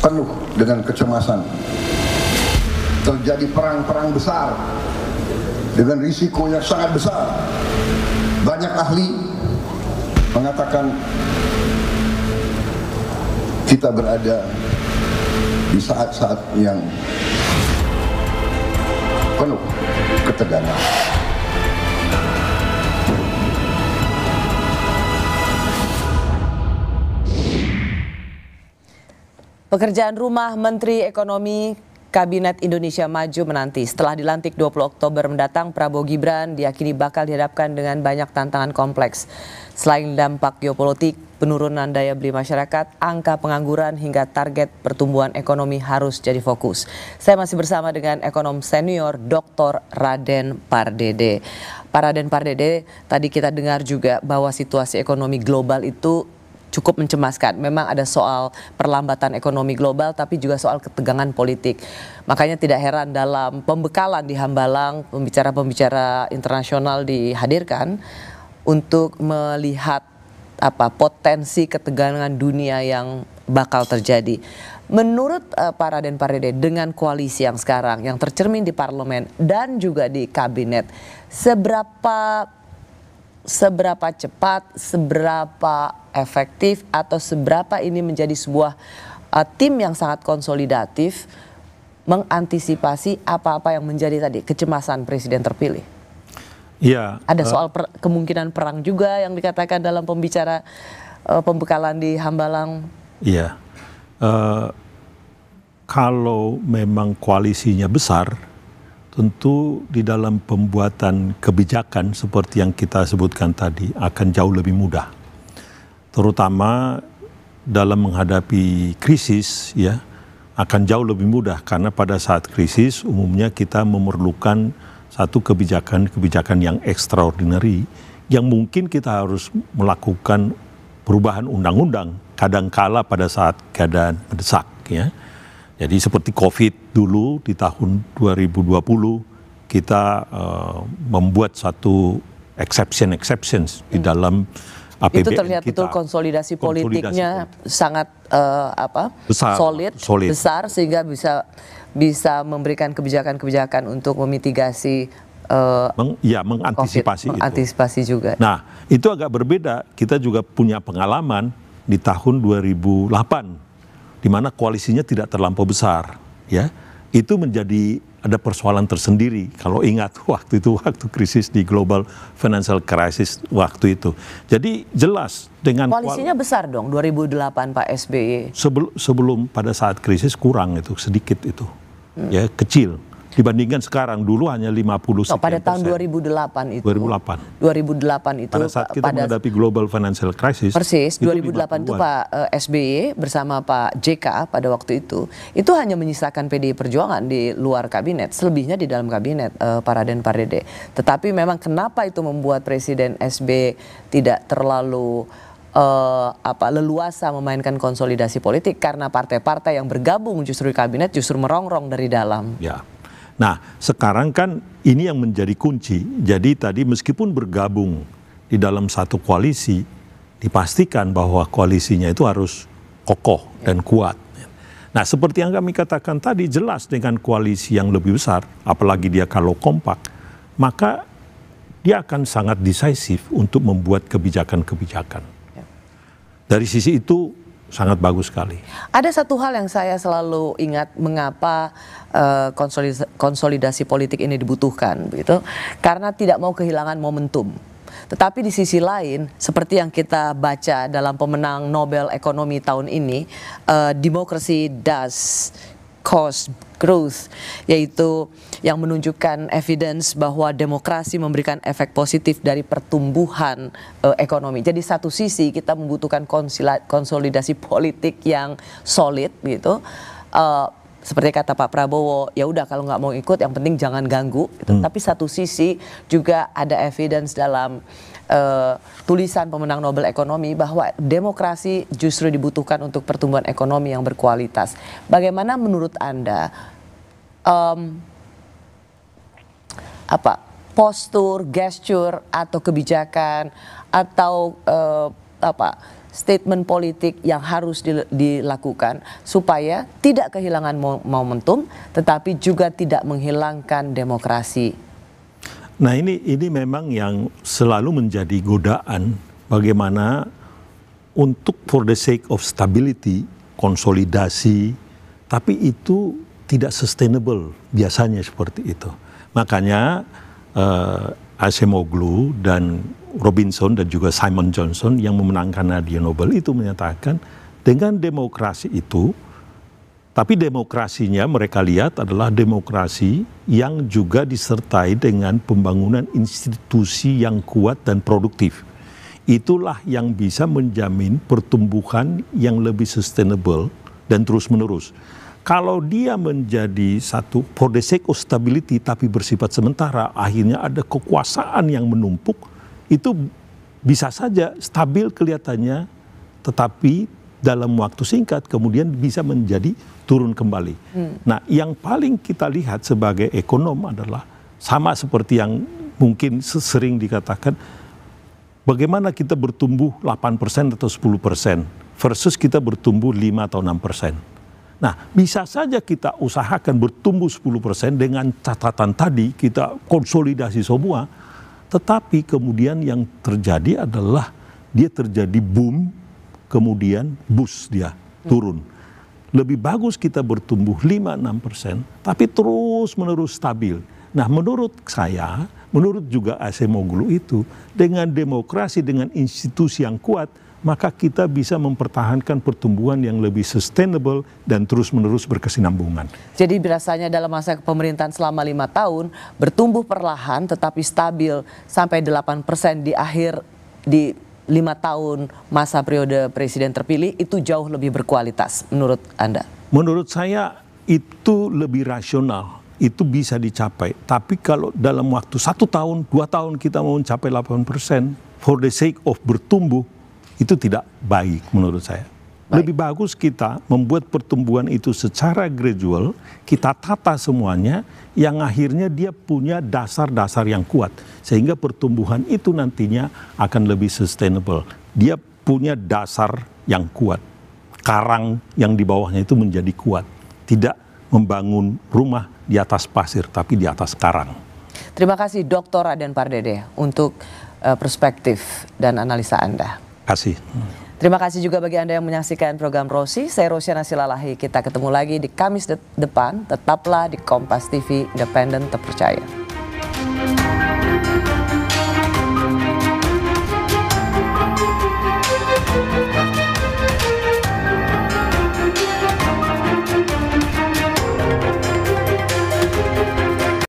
penuh dengan kecemasan. Terjadi perang-perang besar dengan risiko yang sangat besar. Banyak ahli mengatakan kita berada di saat-saat yang penuh ketegangan. Pekerjaan rumah Menteri Ekonomi Kabinet Indonesia Maju menanti. Setelah dilantik 20 Oktober mendatang, Prabowo Gibran diyakini bakal dihadapkan dengan banyak tantangan kompleks. Selain dampak geopolitik, penurunan daya beli masyarakat, angka pengangguran hingga target pertumbuhan ekonomi harus jadi fokus. Saya masih bersama dengan ekonom senior Dr. Raden Pardede. Pak Raden Pardede, tadi kita dengar juga bahwa situasi ekonomi global itu cukup mencemaskan. Memang ada soal perlambatan ekonomi global, tapi juga soal ketegangan politik. Makanya tidak heran dalam pembekalan di Hambalang, pembicara-pembicara internasional dihadirkan untuk melihat potensi ketegangan dunia yang bakal terjadi. Menurut Pak Raden Pardede, dengan koalisi yang sekarang, yang tercermin di parlemen dan juga di kabinet, seberapa cepat, seberapa efektif, atau seberapa ini menjadi sebuah tim yang sangat konsolidatif mengantisipasi apa-apa yang menjadi tadi kecemasan presiden terpilih? Iya. Ada soal kemungkinan perang juga yang dikatakan dalam pembekalan di Hambalang. Iya. Kalau memang koalisinya besar, tentu di dalam pembuatan kebijakan seperti yang kita sebutkan tadi akan jauh lebih mudah. Terutama dalam menghadapi krisis, ya, akan jauh lebih mudah karena pada saat krisis umumnya kita memerlukan satu kebijakan yang extraordinary yang mungkin kita harus melakukan perubahan undang-undang kadangkala pada saat keadaan mendesak, ya. Jadi seperti COVID dulu di tahun 2020 kita membuat satu exceptions di dalam APBN itu terlihat kita. Betul konsolidasi politiknya sangat solid, besar, sehingga bisa memberikan kebijakan-kebijakan untuk memitigasi mengantisipasi juga. Nah, itu agak berbeda. Kita juga punya pengalaman di tahun 2008 di mana koalisinya tidak terlampau besar, ya. Itu menjadi ada persoalan tersendiri kalau ingat waktu krisis di global financial crisis waktu itu. Jadi jelas dengan koalisinya besar dong 2008 Pak SBY. Sebelum pada saat krisis kurang itu sedikit itu. Ya, kecil. Dibandingkan sekarang, dulu hanya 50 sekian pada tahun persen. 2008 itu pada saat kita menghadapi global financial crisis. Persis, 2008 itu Pak SBY bersama Pak JK pada waktu itu hanya menyisakan PDI Perjuangan di luar kabinet, selebihnya di dalam kabinet, Pak Raden Pardede. Tetapi memang kenapa itu membuat Presiden SBY tidak terlalu leluasa memainkan konsolidasi politik, karena partai-partai yang bergabung justru di kabinet justru merongrong dari dalam. Ya. Nah, sekarang kan ini yang menjadi kunci. Jadi tadi meskipun bergabung di dalam satu koalisi, dipastikan bahwa koalisinya itu harus kokoh dan kuat. Nah, seperti yang kami katakan tadi, jelas dengan koalisi yang lebih besar, apalagi dia kalau kompak, maka dia akan sangat decisif untuk membuat kebijakan-kebijakan. Dari sisi itu sangat bagus sekali. Ada satu hal yang saya selalu ingat mengapa konsolidasi politik ini dibutuhkan, begitu, karena tidak mau kehilangan momentum. Tetapi di sisi lain, seperti yang kita baca dalam pemenang Nobel Ekonomi tahun ini, Democracy Does Cause Growth, yaitu yang menunjukkan evidence bahwa demokrasi memberikan efek positif dari pertumbuhan ekonomi. Jadi satu sisi kita membutuhkan konsolidasi politik yang solid, gitu. Seperti kata Pak Prabowo, ya udah kalau nggak mau ikut, yang penting jangan ganggu. Gitu. Tapi satu sisi juga ada evidence dalam tulisan pemenang Nobel Ekonomi bahwa demokrasi justru dibutuhkan untuk pertumbuhan ekonomi yang berkualitas. Bagaimana menurut Anda postur, gesture atau kebijakan atau statement politik yang harus dilakukan supaya tidak kehilangan momentum tetapi juga tidak menghilangkan demokrasi? Nah, ini memang yang selalu menjadi godaan bagaimana untuk for the sake of stability, konsolidasi, tapi itu tidak sustainable biasanya seperti itu. Makanya Acemoglu dan Robinson dan juga Simon Johnson yang memenangkan hadiah Nobel itu menyatakan dengan demokrasi itu, tapi demokrasinya mereka lihat adalah demokrasi yang juga disertai dengan pembangunan institusi yang kuat dan produktif. Itulah yang bisa menjamin pertumbuhan yang lebih sustainable dan terus-menerus. Kalau dia menjadi satu for the sake of stability tapi bersifat sementara, akhirnya ada kekuasaan yang menumpuk, itu bisa saja stabil kelihatannya, tetapi dalam waktu singkat kemudian bisa menjadi turun kembali. Nah, yang paling kita lihat sebagai ekonom adalah sama seperti yang mungkin sering dikatakan, bagaimana kita bertumbuh 8% atau 10% versus kita bertumbuh 5 atau 6%. Nah, bisa saja kita usahakan bertumbuh 10% dengan catatan tadi, kita konsolidasi semua, tetapi kemudian yang terjadi adalah dia terjadi boom, kemudian boost dia turun. Lebih bagus kita bertumbuh 5-6%, tapi terus-menerus stabil. Nah, menurut saya, menurut juga Acemoglu itu, dengan demokrasi, dengan institusi yang kuat, maka kita bisa mempertahankan pertumbuhan yang lebih sustainable dan terus-menerus berkesinambungan. Jadi biasanya dalam masa pemerintahan selama 5 tahun, bertumbuh perlahan tetapi stabil sampai 8% di akhir di 5 tahun masa periode presiden terpilih, itu jauh lebih berkualitas menurut Anda? Menurut saya itu lebih rasional, itu bisa dicapai. Tapi kalau dalam waktu 1 tahun, 2 tahun kita mau mencapai 8% for the sake of bertumbuh, itu tidak baik menurut saya. Lebih bagus kita membuat pertumbuhan itu secara gradual, kita tata semuanya, yang akhirnya dia punya dasar-dasar yang kuat. Sehingga pertumbuhan itu nantinya akan lebih sustainable. Dia punya dasar yang kuat. Karang yang di bawahnya itu menjadi kuat. Tidak membangun rumah di atas pasir, tapi di atas karang. Terima kasih Dr. Raden Pardede untuk perspektif dan analisa Anda. Kasih. Terima kasih juga bagi Anda yang menyaksikan program Rosi. Saya Rosiana Silalahi. Kita ketemu lagi di Kamis depan. Tetaplah di Kompas TV, independen terpercaya.